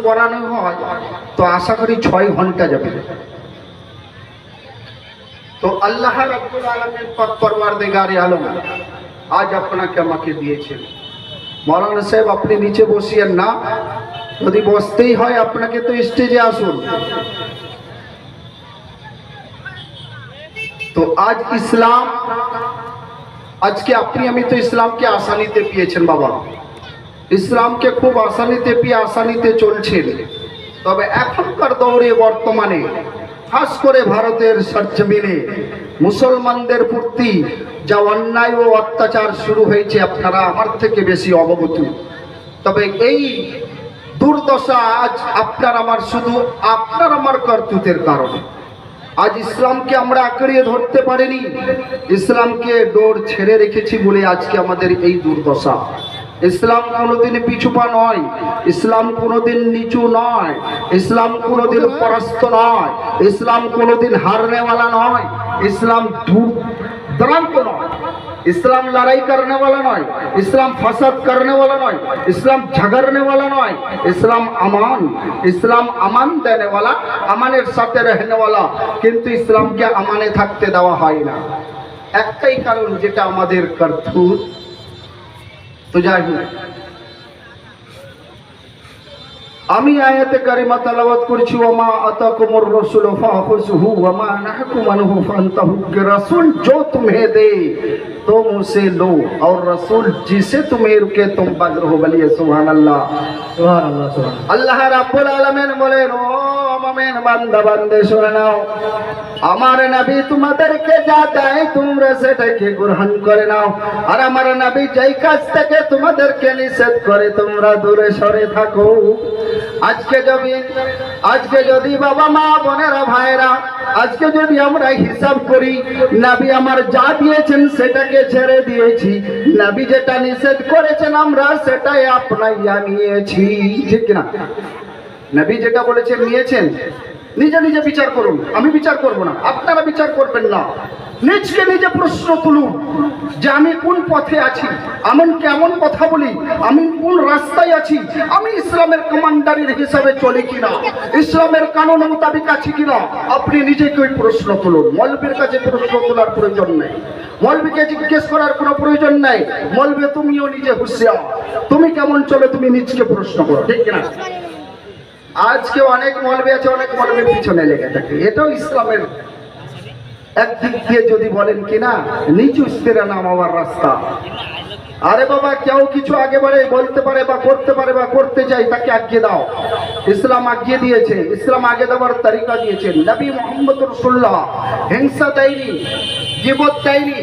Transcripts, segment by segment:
বানানো হয় তো আশা করি 6 ঘন্টা যাবে। তো আল্লাহ রাব্বুল আলামিন পাক পরওয়ারদিগারে আলম আজ আপনাকে আমাকে দিয়েছেন। মৌলানা সাহেব আপনি নিচে বসিয়েন না, যদি বসতেই হয় আপনাকে তো স্টেজে আসুন। তো আজ ইসলাম, আজকে আপনি আমি তো ইসলামকে আসানিতে পেয়েছেন বাবা, ইসলামকে খুব আসানিতে পেয়ে আসানিতে চলছেন। তবে এখনকার দৌড়ে বর্তমানে খাস করে ভারতের সরজমিনে মুসলমানদের প্রতি যা অন্যায় ও অত্যাচার শুরু হয়েছে আপনারা আমার থেকে বেশি অবগত। তবে এই দুর্দশা আজ আপনার আমার, শুধু আপনার আমার কর্তৃত্বের কারণে আজ ইসলামকে আমরা আঁকড়িয়ে ধরতে পারিনি, ইসলামকে ডোর ছেড়ে রেখেছি বলে আজকে আমাদের এই দুর্দশা। ইসলাম কোনোদিন পিছুপা নয়, ইসলাম কোনোদিন নিচু নয়, ইসলাম কোনোদিন পরাস্ত নয়, ইসলাম কোনোদিন হারনেওয়ালা নয়, ইসলাম দুরান্ত নয়, इस्लाम लड़ाई करने वाला नॉय, इस्लाम फसाद करने वाला नॉय, इस्लाम झगड़ने वाला नॉय, इस्लाम अमान देने वाला, अमानेर साथे रहने वाला। किन्तु इस्लाम के अमाने থাকতে দেওয়া হয় না। একটাই কারণ, যেটা আমাদের কর্তৃত্ব। তো যাই হোক, আমি আয়াতে কারিমা তেলাওয়াত করছি, ওমা আতাকুমুর রাসূল ফাখুযুহু ওমা নাহাকুম আনহু ফান্তাহু। कि रसूल जो तुम्हें दे तुम उसे लो, और रसूल जिसे तुम्हें रुके तुम बाज रहो। बोलिए सुभान अल्लाह, सुभान अल्लाह, सुभान अल्लाह। रब्बुल आलमीन बोलेन, ও মুমিন বান্দা বান্দে শুনে নাও, আমার নবী তোমাদেরকে যা দেয় তোমরা সেটাকে গ্রহণ করে নাও, আর আমার নবী যেই কাজ থেকে তোমাদেরকে নিষেধ করে তোমরা দূরে সরে থাকো। আজকে যদি বাবা মা বোনেরা ভাইরা, আজকে যদি আমরা হিসাব করি, নবী আমার যা দিয়েছেন সেটাকে ছেড়ে দিয়েছি, নবী যেটা নিষেধ করেছেন আমরা সেটাই আপনাইয়া নিয়েছি, ঠিক না? নবী যেটা বলেছেন নিয়েছেন। নিজে নিজে বিচার করুন, আমি বিচার করব না, আপনারা বিচার করবেন না। নিজকে নিজে প্রশ্ন তুলুন যে আমি কোন পথে আছি, এমন কেমন কথা বলি, আমি কোন রাস্তায় আছি, আমি ইসলামের কমান্ডারের হিসাবে চলি কিনা, ইসলামের কানুন মোতাবেক আছি কিনা। আপনি নিজেকে ওই প্রশ্ন তুলুন। মৌলবীর কাছে প্রশ্ন তোলার প্রয়োজন নেই, মৌলবীকে জিজ্ঞেস করার কোনো প্রয়োজন নাই। মৌলবী তুমিও নিজে হুঁশিয়ার, তুমি কেমন চলে তুমি নিজকে প্রশ্ন করো, ঠিক কিনা? আজকে অনেক মৌলবী আছে, অনেক মৌলবীর পিছনে লেগে থাকে, এটাও ইসলামের একদিক দিয়ে যদি বলেন কিনা নিচু স্তরে নামাবার রাস্তা। আরে বাবা, কেউ কিছু আগে বাড়ে বলতে পারে বা করতে পারে বা করতে চাই, তাকে আজ্ঞে দাও। ইসলাম আজ্ঞে দিয়েছে, ইসলাম আগে দেওয়ার তরিকা দিয়েছেন। নবী মুহাম্মদ রাসূলুল্লাহ হিংসা দেয়নি, গীবত দেয়নি,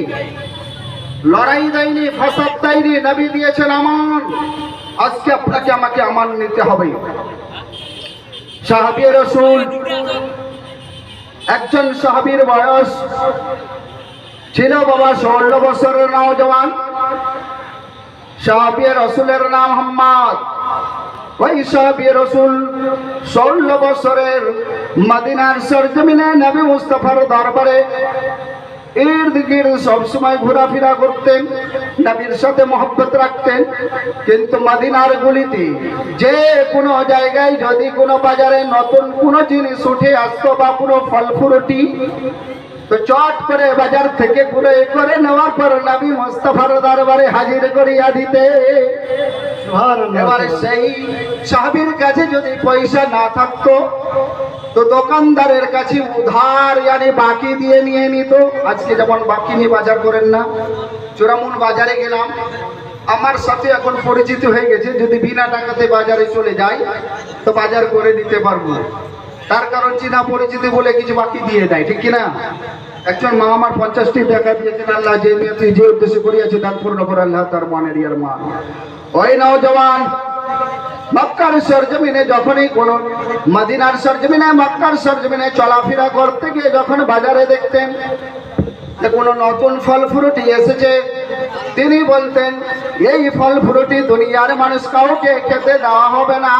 লড়াই দেয়নি, ফাসাদ দেয়নি। নবী দিয়েছেন আমান। আজকে আপনাকে আমাকে আমান নিতে হবে। সাহাবী রাসূল, একজন সাহাবীর বয়স ছিল বাবা 16 বছরের নওজওয়ান। সাহাবী রাসূলের নাম হাম্মাদ। ওই সাহাবী রাসূল 16 বছরের মদিনার সরজমিনে নবী মুস্তাফার দরবারে ইর্দ গির্দ সবসময় ঘোরাফেরা করতেন, নবীর সাথে মহব্বত রাখতেন। কিন্তু মদিনার গলিতে যে কোনো জায়গায় যদি কোনো বাজারে নতুন কোনো জিনিস উঠে আসতো বা কোনো ফল ফ্রুটি, তো চট করে বাজার থেকে ঘুরে করে নেওয়ার পর নবী মুস্তাফার দরবারে হাজির করিয়া দিতে। এবারে সেই সাহাবীর কাছে যদি পয়সা না থাকতো তো দোকানদারের কাছে উধার यानी বাকি দিয়ে নিয়ে নিত। আজকে যেমন বাকি নিয়ে বাজার করেন না। চোরামুন বাজারে গেলাম, আমার সাথে এখন পরিচিত হয়ে গেছে, যদি বিনা টাকাতে বাজারে চলে যাই তো বাজার করে নিতে পারবো। তার কারণ চিনা পরিচিতি বলে কিছু বাকি দিয়ে দেয়, ঠিক কিনা? একজন মা আমার 50টি টাকা দিয়েছেন, আল্লাহ যে নিয়তি যে উদ্দেশ্যে করিয়াছে দান পূর্ণ করে আল্লাহ তার মনের ইয়ার মা। ওই নওজওয়ান মক্কার সরজমিনে যখনই কোন মদিনার সরজমিনে মক্কার সরজমিনে চলাফেরা করতে গিয়ে যখন বাজারে দেখতেন যে কোনো নতুন ফল ফ্রুট এসেছে, তিনি বলতেন এই ফল ফ্রুটি দুনিয়ার মানুষ কাউকে খেতে দেওয়া হবে না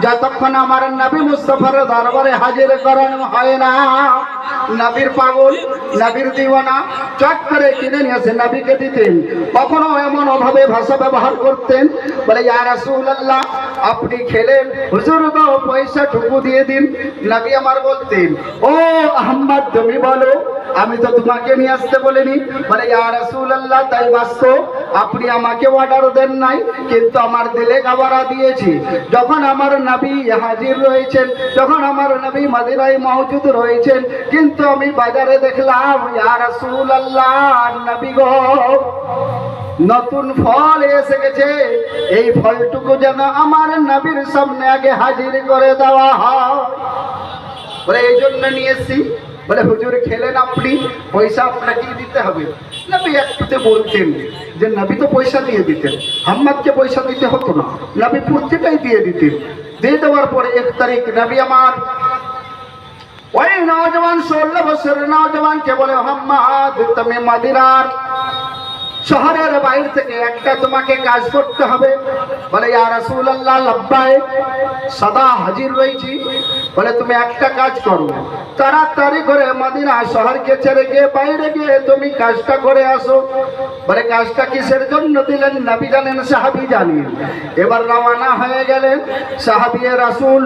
যতক্ষণ আমার নবী মুস্তাফার দরবারে হাজির করানো হয় না। নবীর পাগল, নবীর দিওয়ানা চট করে কিনে নিয়ে এসে নবীকে দিতেন। কখনো এমন অভাবে ভাষা ব্যবহার করতেন, বলে ইয়া রাসূলুল্লাহ আপনি খেলেন, হুজুর তো পয়সা টুকু দিয়ে দিন। নবী আমার বলতেন ও আহমদ তুমি বলো, আমি তো তোমাকে নিয়ে আসতে বলিনি। বলে ইয়া রাসূলুল্লাহ তাই বাস্তব, আপনি আমাকে অর্ডার দেন নাই, কিন্তু আমার দিলে গাওয়ারা দিয়েছি। যখন আমার নবী হাজির রয়েছেন, যখন আমার নবী মদিনায় মওজুদ রয়েছেন, কিন্তু আমি বাজারে দেখলাম ইয়া রাসূলুল্লাহ নবী গো নতুন ফল এসে গেছে, এই ফলটুকু যেন আমার নবীর সামনে আগে হাজির করে দেওয়া হয়। বলে এই জন্য নিয়ে এসছি। বলে হুজুর খেলেন আপনি, পয়সা আপনাকেই দিতে হবে। নবী একটুতে বলতেন যে নবী তো পয়সা দিয়ে দিতেন, হাম্মাদকে পয়সা দিতে হতো না, নবী প্রত্যেকটাই দিয়ে দিতেন। দিয়ে দেওয়ার পরে 1 তারিখ নবী আমার ওই নওজওয়ান 16 বছরের নওজওয়ানকে বলে হাম্মাদ তুমি মদিনার শহরের বাইরে থেকে একটা তোমাকে কাজ করতে হবে। বলে ইয়া রাসূলুল্লাহ লাব্বাইক, সদা হাজির রয়েছি। বলে তুমি একটা কাজ করো, তাড়াতাড়ি করে মদিনা শহরকে ছেড়ে গিয়ে বাইরে গিয়ে তুমি কাজটা করে আসো। বলে কাজটা কিসের জন্য দিলেন? নবী জানেন, সাহাবী জানেন। এবার রওনা হয়ে গেলেন সাহাবী রাসূল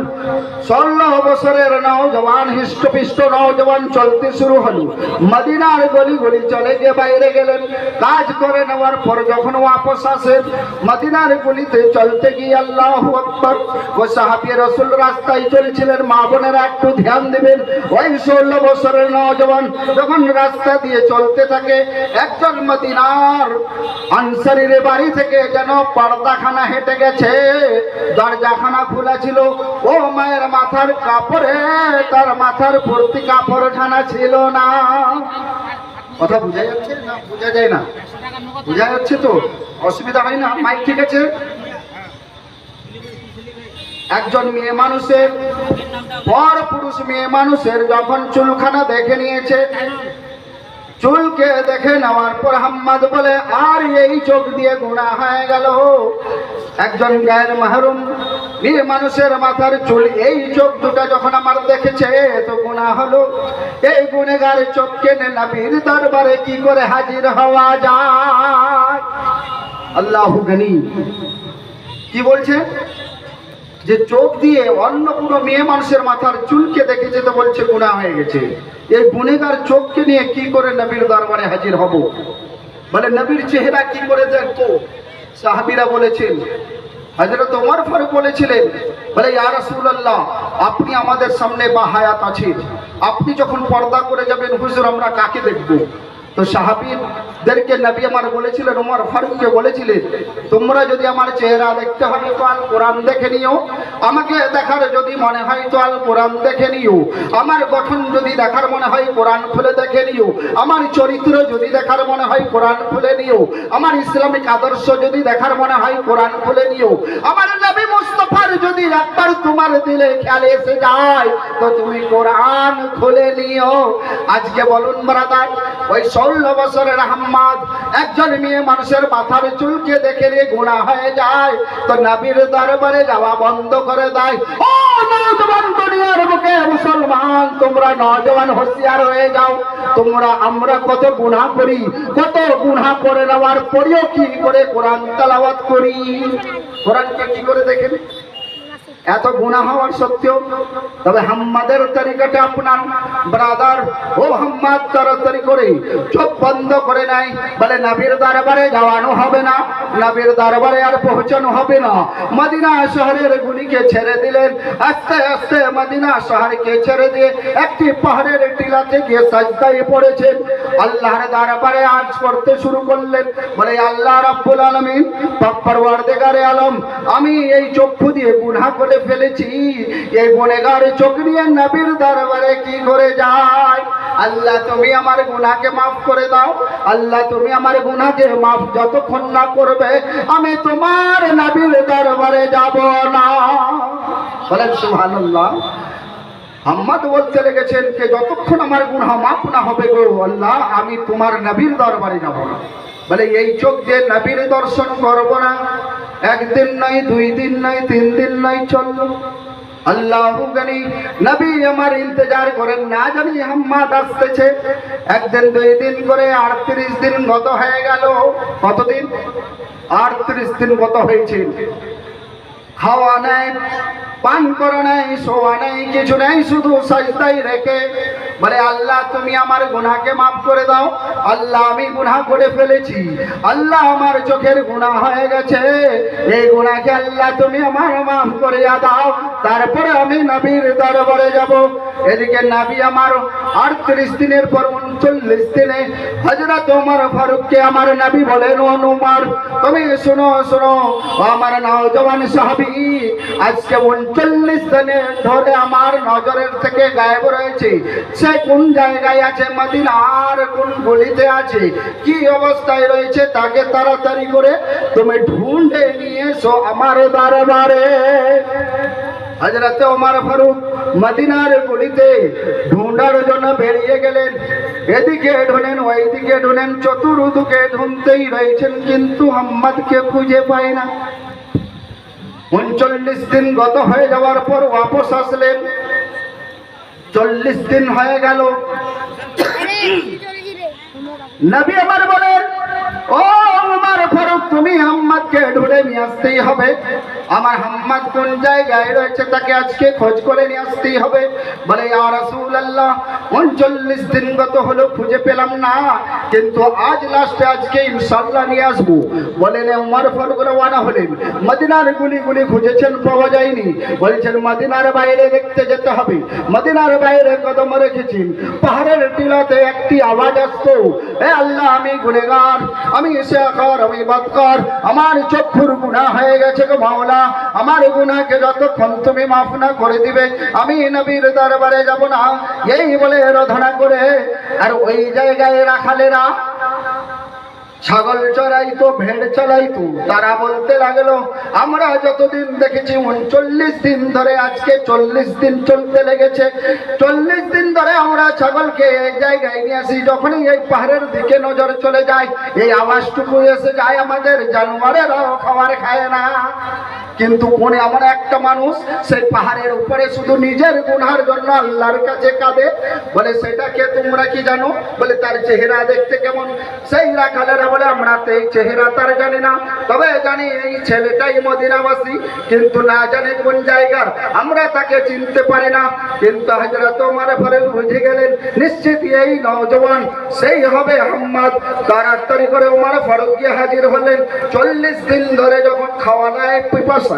16 বছরের নওজওয়ান, হিষ্টপিষ্ট নওজওয়ান চলতে শুরু হলো। মদিনার গলি গলি চলে গিয়ে বাইরে গেলেন, কাজ করে নেওয়ার পর যখন ওয়াপস আসেন মদিনার গলিতে চলতে গিয়ে আল্লাহু আকবার, ও সাহাবী রাসূল রাস্তায় চলছিলেন। মা বোনেরা একটু ধ্যান দিবেন, ওই 16 বছরের নওজওয়ান যখন রাস্তা দিয়ে চলতে থাকে, একজন মদিনার আনসারীর বাড়ি থেকে যেন পর্দাখানা হেঁটে গেছে, দরজাখানা খোলা ছিল। ও মায়ের মাথার কাপড়ে তার মাথার ভর্তি কাপড়খানা ছিল না। কথা বোঝা যাচ্ছে না? বোঝা যায় না? বোঝা যাচ্ছে তো? অসুবিধা হয় না? মাইক ঠিক আছে? একজন মেয়ে মানুষের, পর পুরুষ মেয়ে মানুষের যখন চুলখানা দেখে নিয়েছে, চুলকে দেখে নেওয়ার পর হাম্মাদ বলে আর এই চোখ দিয়ে গুনাহ হয়ে গেল। একজন গায়ের মাহরুম মেয়ে মানুষের মাথার চুল, এই চোখ দুটা যখন আমার দেখেছে তো গুনাহ হলো। এই গুনেগার চোখকে নবীর দরবারে কি করে হাজির হওয়া যায়? আল্লাহু গনি কি বলছে যে চোখ দিয়ে অন্য কোনো মেয়ে মানুষের মাথার চুলকে দেখেছে তো বলছে গুনাহ হয়ে গেছে। এই গুনেগার চোখকে নিয়ে কি করে নবীর দরবারে হাজির হব? বলে নবীর চেহারা কি করে দেখবো? সাহাবীরা বলেছেন, হযরত ওমর ফারুক বলেছিলেন, বলে ইয়া রাসূলুল্লাহ আপনি আমাদের সামনে বাহায়াত আছেন, আপনি যখন পর্দা করে যাবেন হুজুর আমরা কাকে দেখব? তো সাহাবীদেরকে নবী আমার বলেছিলেন, ওমর ফারুককে বলেছিলেন, তোমরা যদি আমার চেহারা দেখতে হয় তো আল কোরআন দেখে নিও, আমাকে দেখার যদি মনে হয় তো আল কোরআন দেখে নিও, আমার গঠন যদি দেখার মনে হয় কোরআন খুলে দেখে নিও, আমার চরিত্র যদি দেখার মনে হয় কোরআন খুলে নিও, আমার ইসলামিক আদর্শ যদি দেখার মনে হয় কোরআন খুলে নিও, আমার নবী মুস্তাফার যদি একবার তোমার দিলে খেয়াল এসে যায় তো তুমি কোরআন খুলে নিও। আজকে বলুন ব্রাদার, ওই 16 বছরের হাম্মাদ একজন মেয়ে মানুষের মাথার চুলকে দেখে নিয়ে গুনাহ হয়ে যায় তো নবীর দরবারে যাওয়া বন্ধ করে দেয়। ও নওজওয়ান দুনিয়ার বুকে মুসলমান, তোমরা নওজওয়ান হুঁশিয়ার হয়ে যাও। আমরা কত গুনাহ করি, কত গুনাহ করে নেওয়ার পরেও কি করে কোরআন তেলাওয়াত করি, কোরআনকে কি করে দেখেন? এত গুনাহ হওয়ার সত্ত্বেও। তবে হাম্মাদের তরিকাটা আপনার ব্রাদার, ও হাম্মাদ তাড়াতাড়ি করে চোখ বন্ধ করে নাই, বলে নবীর দরবারে যাওয়ানো হবে না, নবীর দরবারে আর পৌঁছানো হবে না। মদিনা শহরের গুলিকে ছেড়ে দিলেন, আস্তে আস্তে মদিনা শহরকে ছেড়ে দিয়ে একটি পাহাড়ের টিলাতে গিয়ে সাজদায় পড়েছেন, আল্লাহর দরবারে আজ করতে শুরু করলেন। বলে আল্লাহ রাব্বুল আলামিন, পরওয়ারদিগারে আলম, আমি এই চক্ষু দিয়ে গুনাহ করে ফেলেছি, এই গুনাহগার চোখ নিয়ে নবীর দরবারে কি করে যায়? আল্লাহ তুমি আমার গুনাহকে মাফ করে দাও, আল্লাহ তুমি আমার গুনাহকে মাফ যতক্ষণ না করবে আমি তোমার নবীর দরবারে যাব না। বলেন সুবহানাল্লাহ। হাম্মাদ বলতে লেগেছেন যে যতক্ষণ আমার গুনাহ মাফ না হবে গো আল্লাহ আমি তোমার নবীর দরবারে যাব না। বলে এই চোখ দিয়ে নবীর দর্শন করবো না, একদিন নয়, 2 দিন নয়, 3 দিন নয়, চললো। আল্লাহ জানি নবী আমার ইন্তজার করেন, না জানি হাম্মাদ আসতেছে। একদিন 2 দিন করে 38 দিন গত হয়ে গেল। কতদিন? 38 দিন গত হয়েছে। খাওয়া নাই, পান করা নাই, শোয়া নাই, কিছু নাই, শুধু সাজদায় রেখে বলে আল্লাহ তুমি আমার গুনাহকে মাফ করে দাও। আল্লাহ আমি গুনাহ করে ফেলেছি, আল্লাহ আমার চোখের গুনাহ হয়ে গেছে, এই গুনাহকে আল্লাহ তুমি আমার মাফ করে দাও, তারপরে আমি নবীর দরবারে যাব। এদিকে নবী আমার 38 দিনের পর 39 দিনে হযরত ওমর ফারুককে আমার নবী বলেন, ও ওমর তুমি শোনো শোনো, আমার নওজওয়ান সাহাবী আজকে 39 দিনে ধরে আমার নজরের থেকে গায়েব রয়েছে। সে কোন জায়গায় আছে, মদিনার কোন গলিতে আছে, কি অবস্থায় রয়েছে, তাকে তাড়াতাড়ি করে তুমি ঢুঁড়ে নিয়ে এসো আমার দরবারে। হযরত ওমর ফারুক মদিনার গলিতে ঢুঁড়ার জন্য বেরিয়ে গেলেন। এদিকে ঢুঁড়েন, ওইদিকে ঢুঁড়েন, চতুর্দিকে ঢুঁড়তেই রয়েছেন, কিন্তু মুহাম্মদকে খুঁজে পায় না। 39 দিন গত হয়ে যাওয়ার পর ওয়াপস আসলেন। 40 দিন হয়ে গেল। নবী আমার বলেন, ও ওমর ফারুক তুমি মুহাম্মদকে ঢুঁড়ে নিয়ে আসতেই হবে। আমার মুহাম্মদ কোন জায়গায় রয়েছে তাকে আজকে খোঁজ করে নিয়ে আসতেই হবে। বলে ইয়া রাসূলুল্লাহ 39 দিন গত হলো, খুঁজে পেলাম না, কিন্তু আজ লাস্টে আজকে ইনশাআল্লাহ নিয়ে আসবো। বলেন ওমর ফারুক রওনা হলেন। মদিনার গুলি গুলি খুঁজেছেন, পাওয়া যায়নি। বলছেন মদিনার বাইরে দেখতে যেতে হবে। মদিনার বাইরে কদম রেখেছেন, পাহাড়ের টিলাতে একটি আওয়াজ আসতো, এ আল্লাহ আমি গুনেহগার, আমি ইশাকার, আমি বদকার, আমার চক্ষুর গুনাহ হয়ে গেছে গো মাওলা, আমার গুনাহকে যতক্ষণ তুমি মাফ না করে দিবে আমি নবীর দরবারে যাব না। এই বলে আরাধনা করে আর ওই জায়গায় রাখালেরা ছাগল চড়াইতো, ভেড় চড়াইতো, তারা বলতে লাগলো আমরা যতদিন দেখেছি 39 দিন ধরে, আজকে 40 দিন চলতে লেগেছে। 40 দিন ধরে আমরা ছাগলকে এই জায়গায় নিয়ে আসি, যখনই এই পাহাড়ের দিকে নজর চলে যায় এই আওয়াজটুকু এসে যায়, আমাদের জানোয়ারেরাও খাবার খায় না। কিন্তু কোনে আমার একটা মানুষ সেই পাহাড়ের উপরে শুধু নিজের গুনাহের জন্য আল্লাহর কাছে কাঁদে। বলে সেটাকে তোমরা কি জানো? বলে তার চেহারা দেখতে কেমন? সেই রাখালেরা বলে আমরা তো এই চেহারা তার জানি না, তবে জানি এই ছেলেটাই মদিনাবাসী, কিন্তু না জানি কোন জায়গার, আমরা তাকে চিনতে পারি না। কিন্তু হযরত ওমর ফারুক বুঝে গেলেন নিশ্চিত এই নওজওয়ান সেই হবে মুহাম্মদ। তাড়াতাড়ি করে ওমর ফারুক গিয়ে হাজির হলেন। 40 দিন ধরে যখন খাওয়া নাই, পিপাসায়,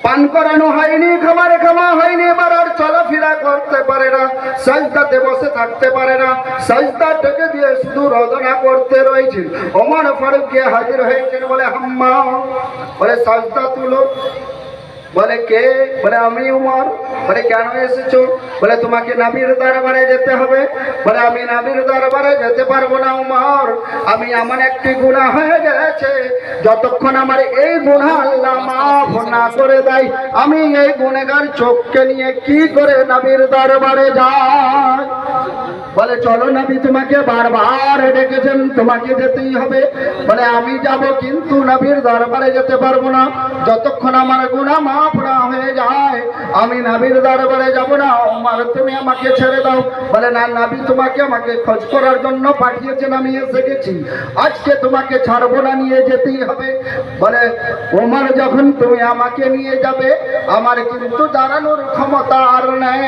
পান করানো হয়নি, খাবার খাওয়া হয়নি, এবার আর চলাফেরা করতে পারে না, সাজদাতে বসে থাকতে পারে না, সাজদা টেকে দিয়ে শুধু আরাধনা করতে রয়েছেন। ওমর ফারুক গিয়ে হাজির হয়েছেন। বলে আম্মা, বলে সাজদা তুলো। বলে কে? বলে আমি উমর। বলে কেন এসেছো? বলে তোমাকে নবীর দরবারে যেতে হবে। বলে আমি নবীর দরবারে যেতে পারবো না উমর, আমি এমন একটি গুনাহ হয়ে গেছে, যতক্ষণ আমার এই গুনাহ আল্লাহ মাফ না করে দেয় আমি এই গুনাহগার চোখকে নিয়ে কি করে নবীর দরবারে যাই? বলে চলো নবী তোমাকে বারবার ডেকেছেন, তোমাকে যেতেই হবে। বলে আমি যাব, কিন্তু নবীর দরবারে যেতে পারবো না, যতক্ষণ আমার গুনাহ মাফ না হয়ে যায় আমি নবীর দরবারে যাব না। ওমর তুমি আমাকে ছেড়ে দাও। বলে না, নবী তোমাকে আমাকে খোঁজ করার জন্য পাঠিয়েছেন, আমি এসে গেছি, আজকে তোমাকে ছাড়বো না, নিয়ে যেতেই হবে। বলে ওমর যখন তুমি আমাকে নিয়ে যাবে আমার কিন্তু দাঁড়ানোর ক্ষমতা আর নেই।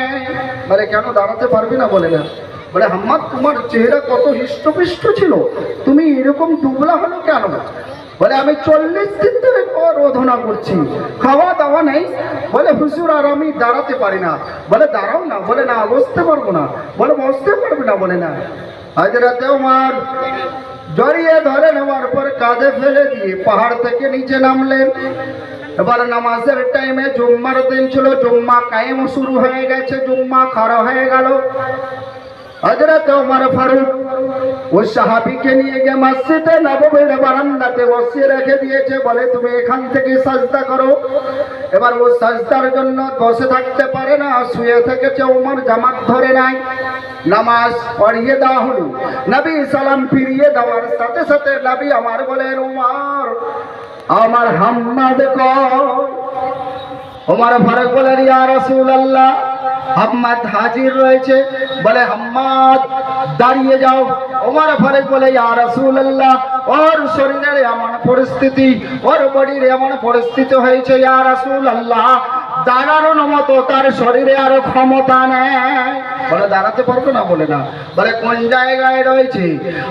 বলে কেন দাঁড়াতে পারবি না? বলে না। বলে মুহাম্মদ তোমার চেহারা কত হৃষ্টপুষ্ট ছিল, তুমি এরকম দুবলা হলো কেন? বলে আমি 40 দিন ধরে আরাধনা করছি, খাওয়া দাওয়া নেই। বলে হুজুর আর আমি দাঁড়াতে পারি না। বলে দাঁড়াও না। বলে না, বসতে পারবো না। বলে বসতে পারবে না? বলে না। হযরত ওমর জড়িয়ে ধরে নেওয়ার পর কাঁধে ফেলে দিয়ে পাহাড় থেকে নিচে নামলেন। এবার নামাজের টাইমে, জুম্মার দিন ছিল, জুম্মা কায়েম শুরু হয়ে গেছে, জুম্মা খাড়া হয়ে গেল। হযরত ওমর ফারুক ওই সাহাবীকে নিয়ে গিয়ে মসজিদে নববীর বারান্দাতে বসিয়ে রেখে দিয়েছে, বলে তুমি এখান থেকে সাজদা করো। এবার ও সাজদার জন্য বসে থাকতে পারে না, শুয়ে থেকেছে। ওমর জামাত ধরে নাই, নামাজ পড়িয়ে দেওয়া হলো। নবী সালাম ফিরিয়ে দেওয়ার সাথে সাথে নবী আমার বলেন, ওমর আমার হাম্মাদ কর। ওমর ফারুক বলেন, ইয়া রাসূলুল্লাহ হাম্মাদ হাজির রয়েছে। বলে হাম্মাদ দাঁড়িয়ে যাও। ওমর ফারুক বলে, ইয়া রাসূলুল্লাহ ওর শরীরের এমন পরিস্থিতি, ওর বডির এমন পরিস্থিতি হয়েছে ইয়া রাসূলুল্লাহ, দাঁড়ানোর মতো তার শরীরে আর ক্ষমতা নেই। বলে দাঁড়াতে পারবে না? বলে না। বলে কোন জায়গায় রয়েছে?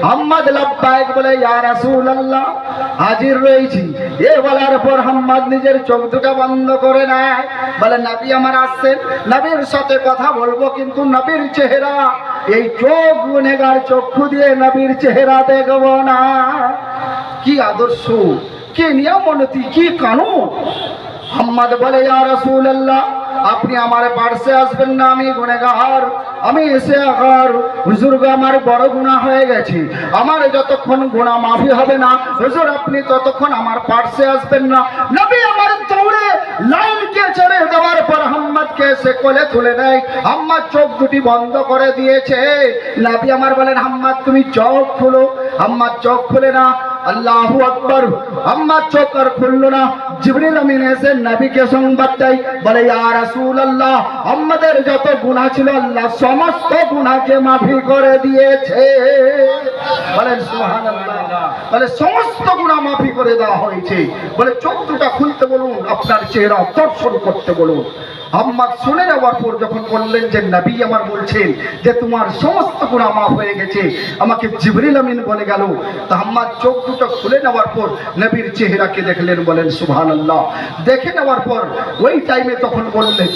হাম্মাদ লাব্বাইক বলে, ইয়া রাসূলুল্লাহ হাজির রয়েছি। এ বলার পর হাম্মাদ নিজের চোখ দুটো বন্ধ করে নেয়। বলে নবী আমার আসছেন, নবীর সাথে কথা বলবো, কিন্তু নবীর চেহারা, এই চোখ গুনেগার চক্ষু দিয়ে নবীর চেহারা দেখব না। কি আদর্শ, কি নিয়মনীতি, কি কানুন! হাম্মাদ বলে, ইয়া রাসূলুল্লাহ আপনি আমার পার্শ্বে আসবেন না, আমি গুনাহগার, আমি এসে আগার হুজুর গো, আমার বড় গুনাহ হয়ে গেছে, আমার যতক্ষণ গুনাহ মাফি হবে না হুজুর আপনি ততক্ষণ আমার পার্শ্বে আসবেন না। নবী আমার দৌড়ে লাইনকে ছেড়ে দেওয়ার পর হাম্মাদকে এসে কোলে তুলে নেয়। হাম্মাদ চোখ দুটি বন্ধ করে দিয়েছে। নবী আমার বলেন, হাম্মাদ তুমি চোখ খুলো। হাম্মাদ চোখ খুলে না। আল্লাহু আকবার। হাম্মাদ চোখ আর খুললো না। জিবরিল আমিন এসে নবীকে সংবাদ দেয়, বলে ইয়া রাসূলুল্লাহ হাম্মাদের যত গুনাহ ছিল আল্লাহ সমস্ত গুনাহকে মাফি করে দিয়েছে। বলেন সুবহানাল্লাহ। বলে সমস্ত গুনাহ মাফি করে দেওয়া হয়েছে। বলে চোখ দুটো খুলতে বলুন, আপনার চেহারা দর্শন করতে বলুন। হাম্মাদ শুনে যাওয়ার পর যখন বললেন যে নবী আমার বলছেন যে তোমার সমস্ত গুনাহ মাফ হয়ে গেছে, আমাকে জিবরিল আমিন বলে গেল, তো হাম্মাদ চোখ দুটো খুলে নেওয়ার পর নবীর চেহারাকে দেখলেন। বলেন সুবহানাল্লাহ। দেখে নেওয়ার পর ওই টাইমে তখন বললেন,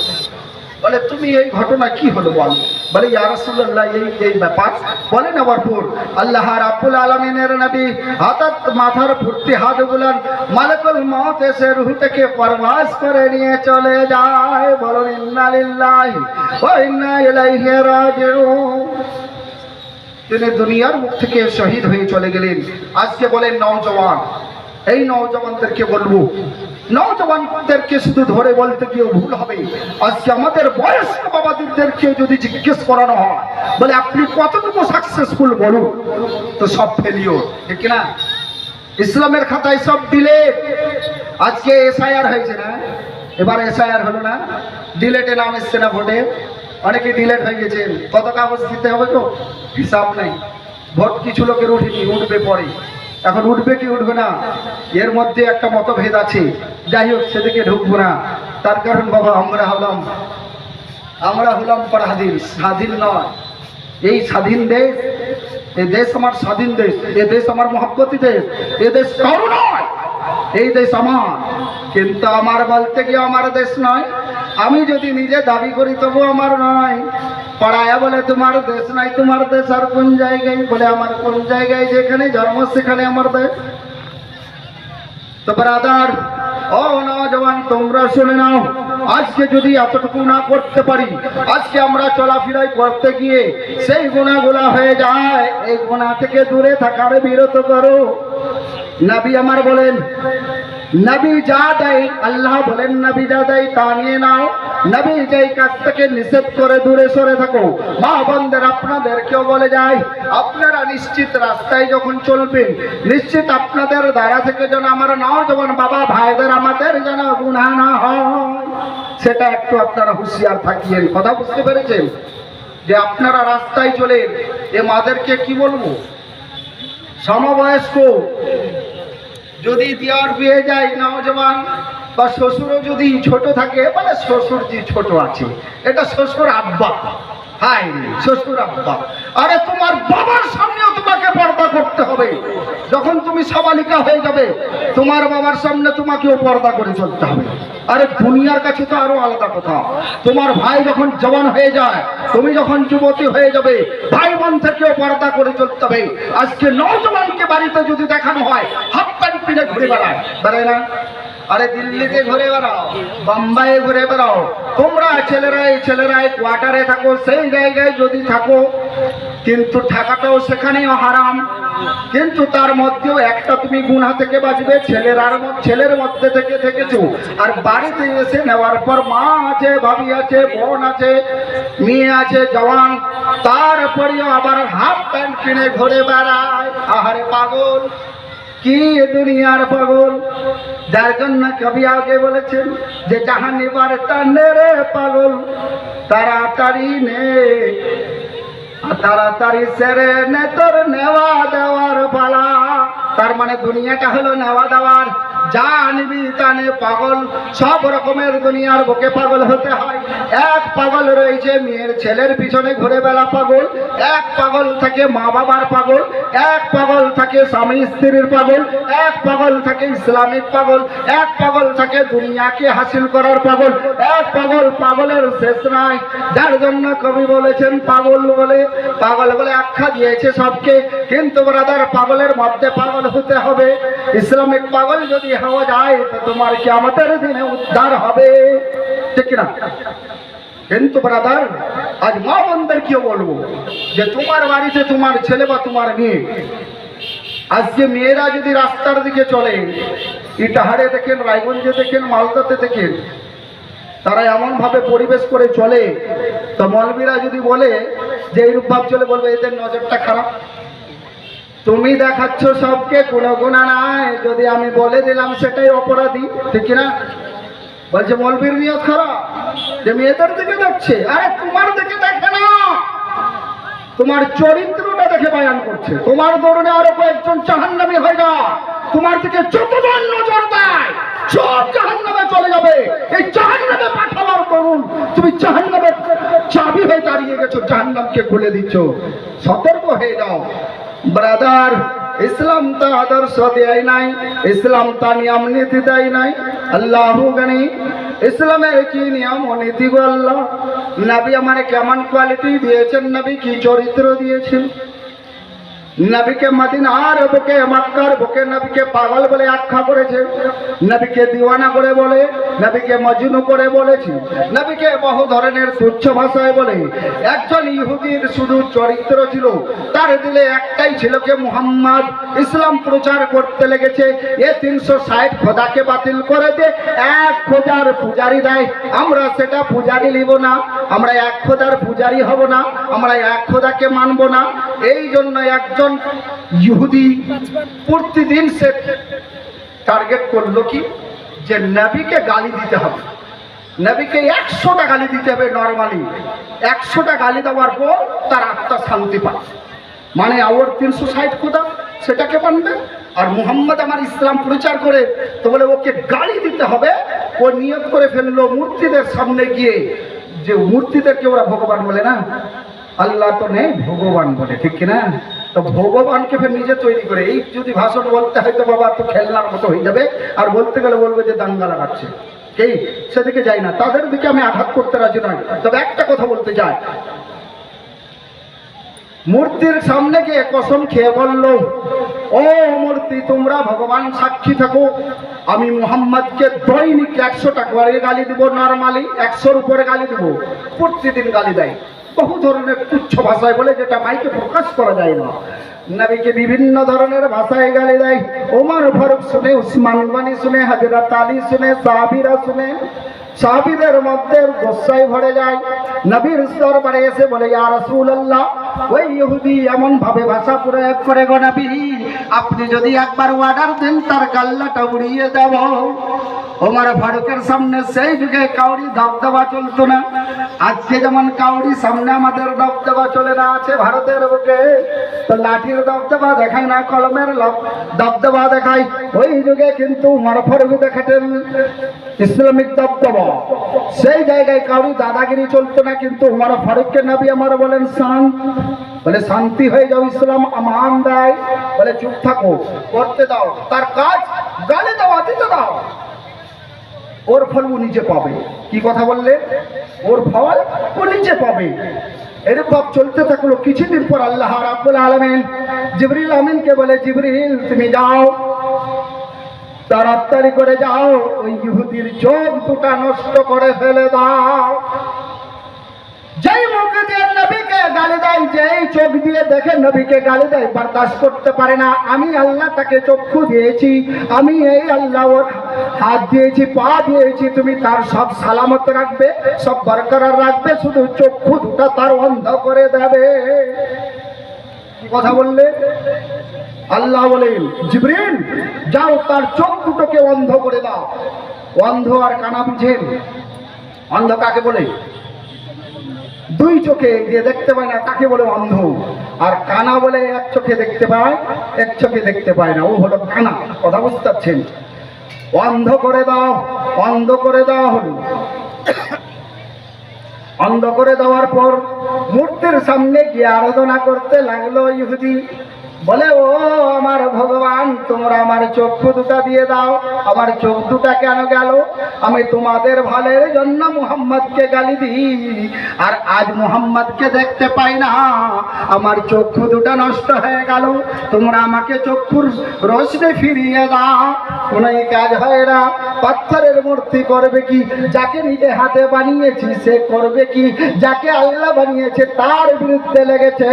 বলে তুমি এই ঘটনা কি হলো বল। বলে ইয়া রাসূলুল্লাহ এই ব্যাপার। বলে নেওয়ার পর আল্লাহ রাব্বুল আলামিনের নবী হঠাৎ মাথার ভর্তি হাত বুলান, মালাকুল মউত এসে রূহ থেকে পরওয়াজ করে নিয়ে চলে যায়। বলেন ইন্না লিল্লাহি ওয়া ইন্না ইলাইহি রাজিউন। তিনি দুনিয়ার মুখ থেকে শহীদ হয়ে চলে গেলেন। আজকে বলেন নওজওয়ান, এই নওজওয়ানদেরকে বলবো, নওজওয়ানদেরকে শুধু ধরে বলতে গিয়ে ভুল হবে। আজকে আমাদের বয়স্ক বাবাদেরকে যদি জিজ্ঞেস করানো হয়, বলে আপনি কতটুকু সাকসেসফুল বলুন, তো সব ফেলিওর, ঠিক না? ইসলামের খাতায় সব ডিলেট। আজকে এসআইআর হয়েছে না, এবার এসআইআর হলো না, ডিলেটে নাম এসছে না ভোটে, অনেকে ডিলেট হয়ে গেছে। কত কাগজ দিতে হবে তো হিসাব নেই। ভোট কিছু লোকের উঠেনি, উঠবে পরে। এখন উঠবে কি উঠবে না এর মধ্যে একটা মতভেদ আছে। যাই হোক, সেদিকে ঢুকবো না। তার কারণ বাবা আমরা হলাম পরাধীন, স্বাধীন নয়। এই স্বাধীন দেশ, এই দেশ আমার স্বাধীন দেশ, এ দেশ আমার মহব্বতী দেশ, এ দেশ কারো নয়, এই দেশ আমার। কিন্তু আমার বলতে গিয়ে আমার দেশ নয়। আমি যদি নিজে দাবি করি তবু আমার নয়। পাড়ায় বলে তোমার দেশ নাই, তোমার দেশ আর কোন জায়গায়? বলে আমার কোন জায়গায় যেখানে জন্ম সেখানে আমার দেশ। তো ব্রাদার, ও নওজওয়ান তোমরা শুনে নাও, আজকে যদি এতটুকু না করতে পারি, আজকে আমরা চলাফেরাই করতে গিয়ে সেই গুনাহগুলো হয়ে যায়, এই গুনাহ থেকে দূরে থাকার বিরত করো। নবী আমার বলেন, নবী যা দেয়, আল্লাহ বলেন নবী যা দেয় তা নিয়ে নাও। নবী যেই কাজ থেকে নিষেধ করে দূরে সরে থাকো। মা বোনদের আপনাদেরকেও বলে যায়, আপনারা নিশ্চিত রাস্তায় যখন চলবেন, নিশ্চিত আপনাদের দ্বারা থেকে যেন আমার নওজওয়ান বাবা ভাইদের আমাদের যেন গুনাহ না হয়, সেটা একটু আপনারা হুঁশিয়ার থাকিয়েন। কথা বুঝতে পেরেছেন? যে আপনারা রাস্তায় চলেন, এ মাদেরকে কি বলবো, সমবয়স্ক যদি দিয়ার বিয়ে যায় নওজওয়ান, বা শ্বশুরও যদি ছোট থাকে, মানে শ্বশুর যে ছোট আছে, এটা শ্বশুর আব্বা। হাই শ্বশুর আব্বা, আরে তোমার বাবার সামনেও তোমাকে পর্দা করতে হবে। যখন তুমি সাবালিকা হয়ে যাবে, তোমার বাবার সামনে তোমাকেও পর্দা করে চলতে হবে। আরে দুনিয়ার কাছে তো আরো আলাদা কথা। তোমার ভাই যখন জওয়ান হয়ে যায়, তুমি যখন যুবতী হয়ে যাবে, ভাই বোন থেকেও পর্দা করে চলতে হবে। আজকে নওজওয়ানকে বাড়িতে যদি দেখানো হয়, হাত প্যান্ট পিনে ঘুরে বেড়ায় না? আরে দিল্লিতে ঘুরে বেড়াও, বোম্বাইয়ে ঘুরে বেড়াও, তোমরা ছেলেরাই কোয়ার্টারে থাকো, সেই জায়গায় যদি থাকো, কিন্তু থাকাটাও সেখানেও হারাম। কিন্তু তার মধ্যেও একটা তুমি গুনাহ থেকে বাঁচবে, ছেলের মধ্যে থেকে থেকেছো, আর বাড়িতে এসে নেওয়ার পর মা আছে, ভাবি আছে, বোন আছে, মেয়ে আছে জওয়ান, তারপরেও আবার হাফ প্যান্ট কিনে ঘুরে বেড়ায়। আহারে পাগল, কি দুনিয়ার পাগল। যার জন্য কবি আগে বলেছেন যে জাহানি বার টানে রে পাগল, তাড়াতাড়ি নে, তাড়াতাড়ি সেরে নে তোর নেওয়া দেওয়ার পালা। তার মানে দুনিয়াটা হলো নেওয়া দেওয়ার, যা নিবি তা নে পাগল। সব রকমের দুনিয়ার বুকে পাগল হতে হয়। এক পাগল রয়েছে মেয়ের ছেলের পিছনে ঘুরে বেড়া পাগল, এক পাগল থাকে মা বাবার পাগল, এক পাগল থাকে স্বামী স্ত্রীর পাগল, এক পাগল থাকে ইসলামিক পাগল, এক পাগল থাকে দুনিয়াকে হাসিল করার পাগল, এক পাগল, পাগলের শেষ নাই। যার জন্য কবি বলেছেন পাগল বলে আখ্যা দিয়েছে সবকে। কিন্তু ব্রাদার, পাগলের মধ্যে পাগল হতে হবে। ইসলামিক পাগল যদি হওয়া যায় তো তোমার কিয়ামতের দিনে উদ্ধার হবে, ঠিক না? কিন্তু ব্রাদার, আজ মা বোনদের কি বলবো যে তোমার বাড়িতে তোমার ছেলে বা তোমার মেয়ে, আজকে মেয়েরা যদি রাস্তার দিকে চলে, ইটাহারে দেখেন, রায়গঞ্জে দেখেন, মালদাতে দেখেন, তারা এমন ভাবে পরিবেশ করে চলে, তো মৌলবীরা যদি বলে যে এইরূপ ভাব চলে, বলবে এদের নজরটা খারাপ। তুমি দেখাচ্ছ সবকে, কোনো গুণা নাই, যদি আমি বলে দিলাম সেটাই অপরাধী, ঠিক না? বলছে মৌলবীর নিয়ত খারাপ, যে মেয়েদের দিকে দেখছে। আরে তোমার দিকে দেখে না, তোমার চরিত্রটা দেখে বয়ান করছে। তোমার দরুনে আরো কয়েকজন জাহান্নামী হয়ে যা, তোমার দিকে যতজন নজর দেয় সব জাহান্নামে চলে যাবে। এই জাহান্নামে পাঠাবার করুন, তুমি জাহান্নামের চাবি হয়ে দাঁড়িয়ে গেছো, জাহান্নামকে খুলে দিচ্ছ। সতর্ক হয়ে যাও ব্রাদার। ইসলাম তা আদর্শ দেয় নাই, ইসলাম তা নিয়ম নীতি দেয় নাই। আল্লাহু গানি ইসলামের কি নিয়ম ও নীতি গো আল্লাহ। নবী আমার কেমন কোয়ালিটি দিয়েছেন, নবী কি চরিত্র দিয়েছেন। নবীকে মদিনার বুকে, মক্কার বুকে নবীকে পাগল বলে আখ্যা করেছে, নবীকে দিওয়ানা করে বলে, নবীকে মজনু করে বলেছি, নবীকে বহু ধরনের তুচ্ছ ভাষায় বলে। একজন ইহুদির শুধু চরিত্র ছিল, তার দিলে একটাই ছিল কে মুহাম্মদ। ইসলাম প্রচার করতে লেগেছে, এ 360 খোদাকে বাতিল করে দে, এক খোদার পূজারি দেয়। আমরা সেটা পূজারি নিব না, আমরা এক খোদার পূজারি হব না, আমরা এক খোদাকে মানব না। এই জন্য একজন ইহুদি প্রতিদিন সে টার্গেট করলো কি, যে নবীকে গালি দিতে হবে, নবীকে 100টা গালি দিতে হবে। নরমালি 100টা গালি দেওয়ার পর তার আত্মা শান্তি পায়। মানে ওর 360 খোদা সেটাকে মানবে, আর মুহাম্মদ আমার ইসলাম প্রচার করে, তো বলে ওকে গালি দিতে হবে। ও নিয়ত করে ফেললো মূর্তিদের সামনে গিয়ে, যে মূর্তিদেরকে ওরা ভগবান বলে না, আল্লাহ তো নেই, ভগবান বলে, ঠিক কিনা? তো ভগবানকে ফের নিজে তৈরি করে, এই যদি ভাষণ বলতে হয় তো বাবা তো খেলনার মতো হয়ে যাবে, আর বলতে গেলে বলবে যে দাঙ্গা লাগাচ্ছে। এই সেদিকে যাই না, তাদের দিকে আমি আঘাত করতে রাজি নয়। তবে একটা কথা বলতে চাই, মূর্তির সামনে গিয়ে কসম খেয়ে বলল, ও মূর্তি তোমরা ভগবান সাক্ষী থাকো, আমি মুহাম্মদকে দৈনিক 100টা করে গালি দিব, নরমালি 100-র উপরে গালি দিব। প্রতিদিন গালি দেয় বহু ধরনের তুচ্ছ ভাষায় বলে, যেটা মাইকে প্রকাশ করা যায় না। নবীকে বিভিন্ন ধরনের ভাষায় গালি দেয়। ওমর ফারুক শুনে, উসমান গনি শুনে, হযরত আলী শুনে, সাহাবীরা শুনে, সাহাবীদের মধ্যে গোসায় ভরে যায়। নবীর দরবারে এসে বলে, ইয়া রাসূলুল্লাহ, ওই ইহুদি এমন ভাবে ভাষা প্রয়োগ করে গো নবী, আপনি যদি একবার অর্ডার দেন তার গাল্লাটা উড়িয়ে দেব। ওমর ফারুকের সামনে সেই যুগে কাউরি দবদবা চলতো না। আজকে যেমন কাউরি সামনে আমাদের দবদবা চলে না, আছে ভারতের বুকে তো লাঠির দবদবা দেখায় না, কলমের দবদবা দেখায়। ওই যুগে কিন্তু ওমর ফারুক দেখাতেন ইসলামিক দবদবা। সেই জায়গায় কাউরি দাদাগিরি চলতো না, কিন্তু ওমর ফারুককে নবী আমার বলেন শান্ত, বলে শান্তি হয়ে যাও, ইসলাম আমান দেয়, বলে চুপ থাকো, করতে দাও, তার কাজ গালি দেওয়া, দিতে দাও, ওর ফল ও নিজে পাবে। কি কথা বললে? ওর ফল ও নিজে পাবে। এরকম চলতে থাকলো। কিছুদিন পর আল্লাহ রাব্বুল আলামিন জিবরিল আমিনকে বলে, জিবরিল তুমি যাও, তাড়াতাড়ি করে যাও, ওই ইহুদির চোখ দুটা নষ্ট করে ফেলে দাও। যেই মুখ দিয়ে নবীকে গালি দেয়, যেই চোখ দিয়ে দেখে নবীকে গালি দেয় বরদাস্ত করতে পারে না। আমি আল্লাহ তাকে চক্ষু দিয়েছি, আমি এই আল্লাহ ওর হাত দিয়েছি, পা দিয়েছি, তুমি তার সব সালামত রাখবে, সব বরকরার রাখবে, শুধু চক্ষু দুটো তার অন্ধ করে দেবে। কি কথা বললে? আল্লাহ বলেন জিবরিল যাও তার চোখ দুটোকে অন্ধ করে দাও। অন্ধ আর কানা বুঝেন? অন্ধ কাকে বলে? দুই চোখে যে দেখতে পায় না তাকে বলে অন্ধ। আর কানা বলে এক চোখে দেখতে পায়, এক চোখে দেখতে পায় না, ও হলো কানা। কথা বুঝতে পারছেন? অন্ধ করে দাও, অন্ধ করে দেওয়া হলো। অন্ধ করে দেওয়ার পর মূর্তির সামনে গিয়ে আরাধনা করতে লাগলো ইহুদি। বলে, ও আমার ভগবান, তোমরা আমার চক্ষু দুটা দিয়ে দাও। আমার চোখ দুটা কেন গেল? আমি তোমাদের ভালোর জন্য মুহাম্মদকে গালি দিই, আর আজ মুহাম্মদকে দেখতে পাই না, আমার চক্ষু দুটা নষ্ট হয়ে গেল। তোমরা আমাকে চক্ষুর রোশনি ফিরিয়ে দাও। কোনো কাজ হয় না। পাথরের মূর্তি করবে কি? যাকে নিজে হাতে বানিয়েছি সে করবে কি? যাকে আল্লাহ বানিয়েছে তার বিরুদ্ধে লেগেছে।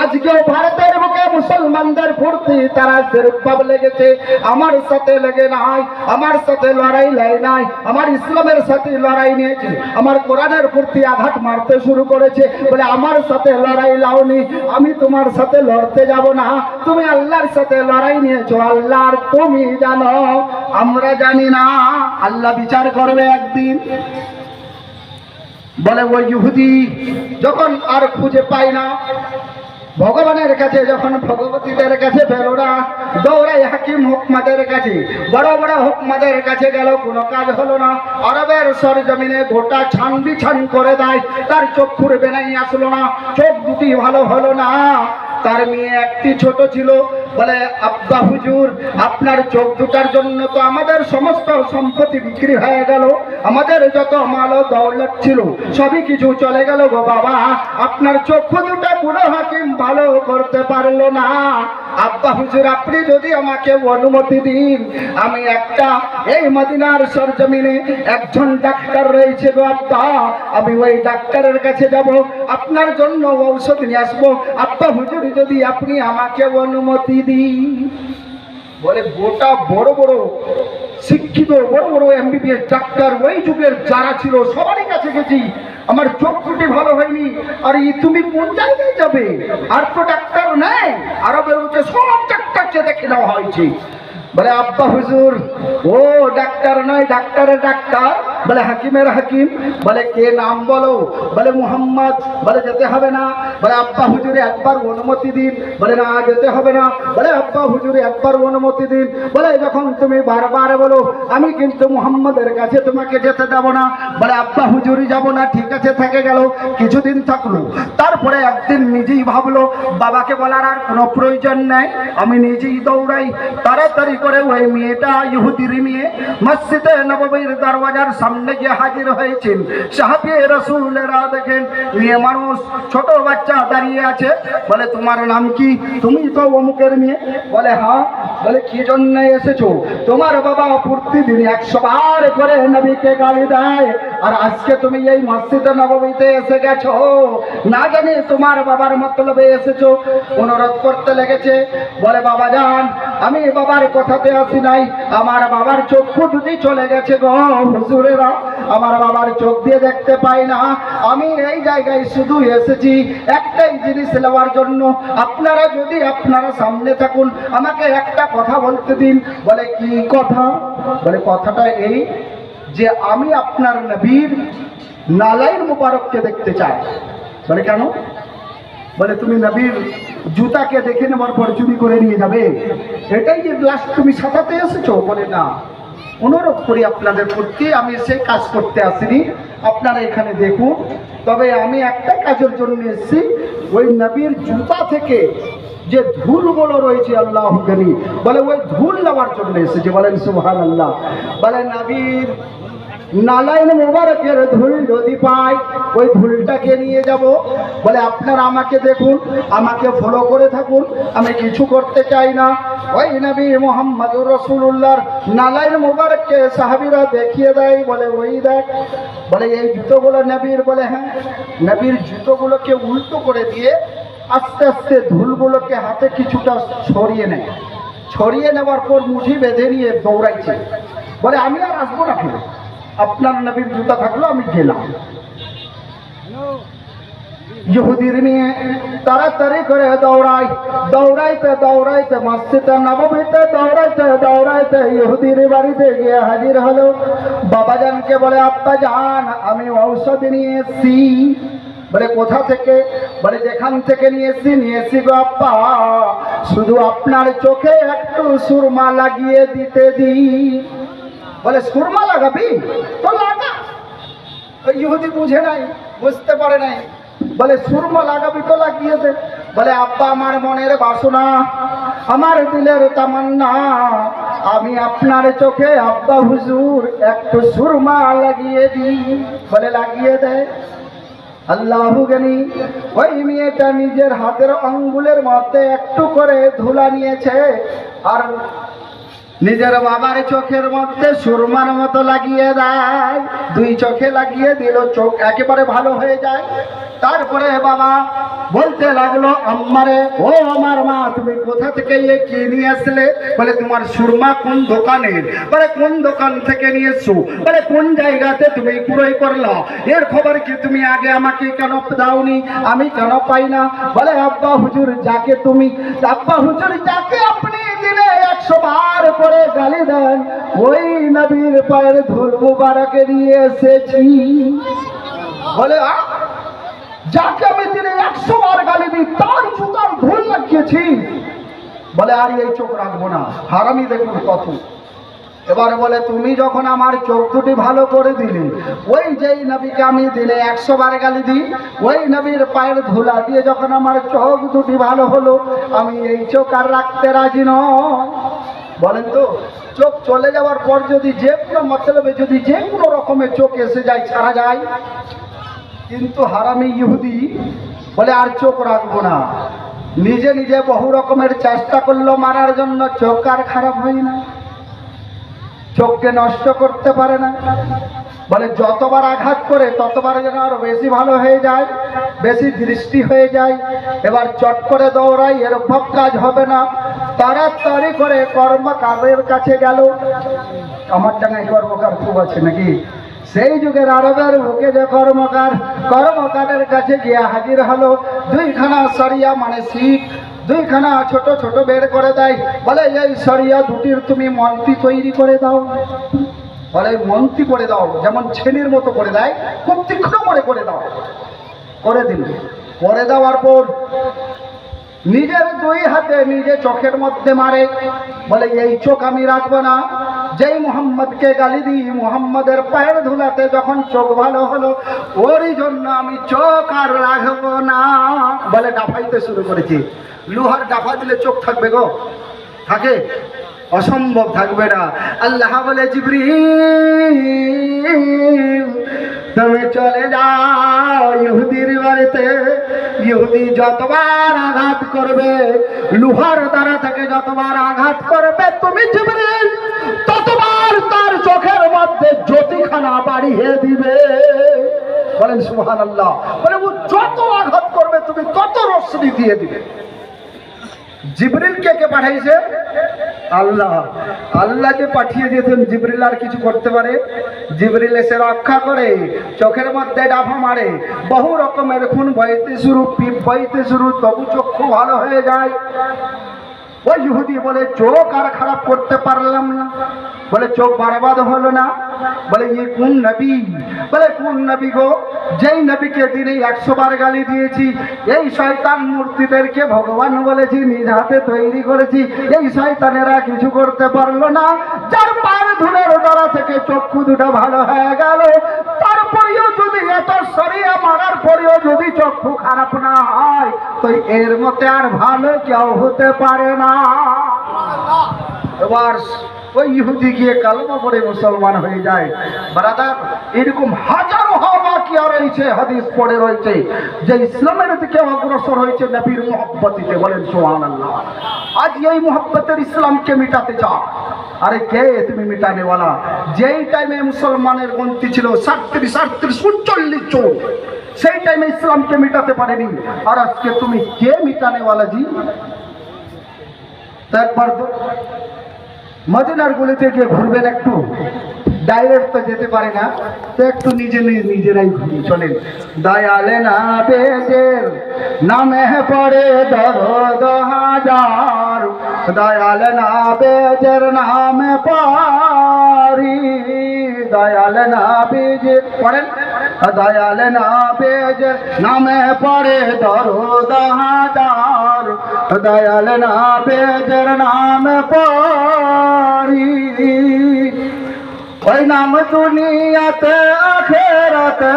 আজকেও ভারতের বুকে মুসলমানদের ফুর্তি তারা সেরকম লেগেছে, আমার সাথে লেগে নাই, আমার সাথে লড়াই লেগে নাই, আমার ইসলামের সাথে লড়াই নিয়েছে, আমার কোরআনের ফুর্তি আঘাত মারতে শুরু করেছে। বলে, আমার সাথে লড়াই লাওনি, আমি তোমার সাথে লড়তে যাব না। তুমি আল্লাহর সাথে লড়াই নিয়েছো, আল্লাহর তুমি জানো, আমরা জানি না। আল্লাহ বিচার করবে একদিন। বলে, ওই ইহুদি যখন আর খুঁজে পায় না, ভগবানের কাছে যখন ভগবতীদের কাছে পেল না, দৌড়াই হাকিম হুকমাদের কাছে, বড় বড় হুকমাদের কাছে গেল, কোনো কাজ হলো না। আরবের সরজমিনে গোটা ছান বিছান করে দেয়, তার চক্ষুর বেনাই আসলো না, চোখ দুটি ভালো হলো না। তার মেয়ে একটি ছোট ছিল। বলে, আব্বা হুজুর, আপনার চোখ দুটার জন্য তো আমাদের সমস্ত সম্পত্তি বিক্রি হয়ে গেল, আমাদের যত মাল ও দৌলত ছিল সবই কিছু চলে গেল গো বাবা, আপনার চক্ষু দুটা পুরো হাকিম ভালো করতে পারলো না। আব্বা হুজুর, আপনি যদি আমাকে অনুমতি দিন, আমি একটা এই মদিনার সরজমিনে একজন ডাক্তার রয়েছে গো আব্বা, আমি ওই ডাক্তারের কাছে যাব, আপনার জন্য ঔষধ নিয়ে আসবো। আব্বা হুজুর, যদি আপনি আমাকে অনুমতি দিন। বলে, গোটা বড় বড় শিক্ষিত বড় বড় এমবিবিএস ডাক্তার ওই যুগের যারা ছিল সবারই কাছে গেছি, আমার চোখ দুটি ভালো হয়নি, আর তুমি কোন জায়গায় যাবে? আর তো ডাক্তার নেই, আরবের মধ্যে সব ডাক্তারকে দেখে দেওয়া হয়েছে। বলে, আব্বা হুজুর, ও ডাক্তার নয়, ডাক্তারের ডাক্তার। বলে, হাকিমের হাকিম। বলে, কে নাম বলো? বলে, মুহাম্মদ। বলে, যেতে হবে না। বলে, আব্বা হুজুরে একবার অনুমতি দিন। বলে, না, যেতে হবে না। বলে, আব্বা হুজুরে একবার অনুমতি দিন। বলে, যখন তুমি বারবার বলো, আমি কিন্তু মুহাম্মদের কাছে তোমাকে যেতে দেব না। বলে, আব্বা হুজুরি যাব না, ঠিক আছে, থেকে গেল। কিছুদিন থাকলো, তারপরে একদিন নিজেই ভাবলো বাবাকে বলার আর কোনো প্রয়োজন নেই, আমি নিজেই দৌড়াই। তাড়াতাড়ি করে ওই মেয়েটা, ইহুদির মেয়ে, মসজিদে নববীর দরওয়াজার সামনে গিয়ে হাজির হয়েছেন। সাহাবী রাসূলেরা দেখেন মেয়ে মানুষ, ছোট বাচ্চা দাঁড়িয়ে আছে। বলে, তোমার নাম কি? তুমি তো অমুকের মেয়ে। বলে, হ্যাঁ। বলে, কি জন্য এসেছো? তোমার বাবা প্রতিদিন 100 বার করে নবীকে গালি দেয়, আর আজকে তুমি এই মসজিদে নববীতে এসে গেছো, না জানি তোমার বাবার মতলবে এসেছো। অনুরোধ করতে লেগেছে। বলে, বাবা জান, আমি বাবার কথাতে আসি নাই, আমার বাবার চক্ষু দুটি চলে গেছে গো হুজুরেরা, আমার বাবার চোখ দিয়ে দেখতে পাই না। আমি এই জায়গায় শুধু এসেছি একটাই জিনিস নেওয়ার জন্য, আপনারা যদি আপনারা সামনে থাকুন, আমাকে একটা কথা বলতে দিন। বলে, কি কথা? বলে, কথাটা এই যে আমি আপনার নবীর নালাইন মুবারককে দেখতে চাই। বলে, কেন? বলে, তুমি নবীর জুতাকে দেখে নেবার পর চুরি করে নিয়ে যাবে, এটাই যে লাস্ট তুমি সাজাতে এসেছো? বলে, না, অনুরোধ করি আপনাদের প্রতি, আমি সেই কাজ করতে আসিনি, আপনারা এখানে দেখুন। তবে আমি একটা কাজের জন্য এসেছি, ওই নবীর জুতা থেকে যে ধুলগুলো রয়েছে, আল্লাহ জানি, বলে ওই ধুল নেওয়ার জন্য এসেছে। বলেন সুবহানাল্লাহ। বলে, নবীর নালাইন মোবারকের ধুল যদি পাই ওই ধুলটাকে নিয়ে যাব। বলে আপনারা আমাকে দেখুন, আমাকে ফলো করে থাকুন, আমি কিছু করতে চাই না। ওই নবী মুহাম্মদুর রাসূলুল্লাহর নালাইন মোবারককে সাহাবীরা দেখিয়ে দেয়, বলে ওই দেখ, বলে এই জুতোগুলো নবীর। বলে হ্যাঁ। নবীর জুতোগুলোকে উল্টো করে দিয়ে আস্তে আস্তে ধুলগুলোকে হাতে কিছুটা ছড়িয়ে নেয়। ছড়িয়ে নেওয়ার পর মুঠি বেঁধে নিয়ে দৌড়াইছে। বলে আমি আর আসবো না, ফিরে আপনার নবীর জুতা থাকলো, আমি গেলাম। ইহুদির নিয়ে তাড়াতাড়ি করে দৌড়াই, দৌড়াইতে দৌড়াইতে মসজিদে নববীতে দৌড়াইতে দৌড়াইতে ইহুদির বাড়িতে গিয়ে হাজির হলো। বাবাজানকে বলে আব্বা জান, আমি ঔষধ নিয়ে এসছি। বলে কোথা থেকে? বলে যেখান থেকে নিয়ে এসছি গো আব্বা, শুধু আপনার চোখে একটু সুরমা লাগিয়ে দিতে দি। বলে সুরমা লাগাবি? তো লাগা। ইহুদি বুঝে নাই, বুঝতে পারে নাই। বলে সুরমা লাগাবি তো লাগিয়ে দে। বলে আব্বা আমার মনের বাসনা, আমার দিলের তামান্না, আমি আপনার চোখে আব্বা হুজুর একটু সুরমা লাগিয়ে দিই। বলে লাগিয়ে দে। আল্লাহু জ্ঞানী, ওই মেয়েটা নিজের হাতের আঙ্গুলের মধ্যে একটু করে ধুলা নিয়েছে আর নিজের বাবার চোখের মধ্যে সুরমার মতো লাগিয়ে দেয়। দুই চোখে লাগিয়ে দিল, চোখ একেবারে ভালো হয়ে যায়। তারপরে বাবা বলতে লাগলো আম্মারে, ও আমার মা, তুমি কোথা থেকে কি নিয়ে আসলে? বলে তোমার সুরমা কোন দোকানের? বলে কোন দোকান থেকে নিয়েছো? বলে কোন জায়গাতে তুমি ক্রয় করলা? এর খবর কি তুমি আগে আমাকে কেন দাওনি? আমি কেন পাই না? বলে আব্বা হুজুর যাকে তুমি, আব্বা হুজুর যাকে আপনি দিনে 100 বার করে গালি দেন, ওই নবীর পায়ের ধুল মুবারকে নিয়ে এসেছি। বলে যাকে আমি দিনে 100 বার গালি দিই তার জুতার ধুল লাগিয়েছি। বলে আর এই চোখ রাখবো না, হারামি দেখুন কত। এবার বলে তুমি যখন আমার চোখ দুটি ভালো করে দিলে, ওই যেই নবীকে আমি দিনে 100 বার গালি দিই, ওই নবীর পায়ের ধুলা দিয়ে যখন আমার চোখ দুটি ভালো হলো, আমি এই চোখ আর রাখতে রাজি নয়। বলেন তো, চোখ চলে যাওয়ার পর যদি যে কোনো মতলবে যদি যে কোনো রকমের চোখ এসে যায়, ছাড়া যায়। কিন্তু হারামি ইহুদি বলে আর চোখ রাখবো না। নিজে নিজে বহু রকমের চেষ্টা করলো মারার জন্য, চোখ আর খারাপ হয় না, চোখকে নষ্ট করতে পারে না। বলে যতবার আঘাত করে ততবার যেন আরো বেশি ভালো হয়ে যায়, বেশি দৃষ্টি হয়ে যায়। এবার চট করে দৌড়াই, এরকম কাজ হবে না। তাড়াতাড়ি করে কর্মকারের কাছে গেল। আমার জায়গায় কর্মকার খুব আছে নাকি? সেই যুগের আরবের বুকে যে কর্মকারের কাছে গিয়ে হাজির হলো। 2খানা সরিয়া মানে শিখ, 2খানা ছোট ছোট বের করে দেয়। বলে এই সরিয়া দুটির তুমি মন্ত্রী তৈরি করে দাও। বলে মন্ত্রী করে দাও, যেমন ছেলের মতো করে দেয়, খুব তীক্ষ্ণ করে দাও। করে দিল। করে দেওয়ার পর নিজের 2 হাতে নিজে চোখের মধ্যে মারে। বলে এই চোখ আমি রাখবো না। যেই মুহাম্মদকে গালি দিই, মুহাম্মদের পায়ের ধুলাতে যখন চোখ ভালো হলো, ওরই জন্য আমি চোখ আর রাখবো না। বলে ডাফাইতে শুরু করেছি। লোহার ডাফা দিলে চোখ থাকবে গো? থাকে? অসম্ভব থাকবে না। আল্লাহ বলে জিবরিল তুমি চলে যাও ইহুদির বাড়িতে। ইহুদি যতবার আঘাত করবে, লোহার দ্বারা থেকে যতবার আঘাত করবে, তুমি জিবরিল ততবার তার চোখের মধ্যে জ্যোতিখানা বাড়িয়ে দিবে। বলেন সুবহানাল্লাহ। বলে ও যত আঘাত করবে তুমি তত রশ্মি দিয়ে দিবে। জিবরিল কে পাঠাইছে? আল্লাহ। আল্লাহ যে পাঠিয়ে দিয়েছেন, জিবরিল আর কিছু করতে পারে? জিবরিল এসে রক্ষা করে, চোখের মধ্যে ডাফা মারে, বহু রকমের খুন বইতে শুরু, পিপ বইতে শুরু, তবু চক্ষু ভালো হয়ে যায়। ওই ইহুদি বলে চোখ আর খারাপ করতে পারলাম না। বলে চোখ বরবাদ হলো না। বলে ये কোন নবী? বলে কোন নবী গো? যেই নবীকে দিনে 100 বার গালি দিয়েছি, এই শয়তান মূর্তিদেরকে ভগবান বলেছি, নিজ হাতে তৈরি করেছি, এই শয়তানেরা কিছু করতে পারলো না। যার পায়ের ধুলের দ্বারা থেকে চক্ষু দুটো ভালো হয়ে গেল, তারপরেও যদি এত সরিয়া মারার পরেও যদি চক্ষু খারাপ না হয়, তো এর মতে আর ভালো কেউ হতে পারে না। এবার ওই ইহুদি গিয়ে কালেমা পড়ে মুসলমান হয়ে যায়। ব্রাদার, এরকম হাজারো হাওয়া রয়েছে, হাদিস পড়ে রয়েছে যে ইসলামের দিকে অগ্রসর হয়েছে নবীর মুহাব্বতিতে। বলেন সুবহানাল্লাহ। আজ এই মুহাব্বতের ইসলামকে মিটাতে চাও। আরে কে তুমি মিটানেওয়ালা? যেই টাইমে মুসলমানের গন্তি ছিল 37 চোর, সেই টাইমে ইসলামকে মিটাতে পারেনি। আর আজকে তুমি কে মিটানেওয়ালা জি? তো একবার তো মদিনার গলিতে গিয়ে ঘুরবেন, একটু ডাইরেক্ট তো যেতে পারে না, তো একটু নিজেরাই ঘুরি। চলেন। দয়ালে না বেজের নামে পড়ে দরদ হাজার, দয়াল না বেজের নামে পারি, দয়াল না বেজের পড়েন, দয়াল না বেজের নামে পড়ে দরদ হাজার, দয়াল না বেজের নামে পারি। ওই নাম দুনিয়াতে আখেরাতে,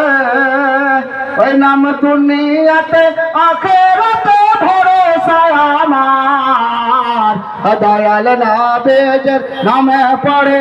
ওই নাম দুনিয়াতে আখেরাতে ভরসা আমার, দয়াল না বেজের নামে পড়ে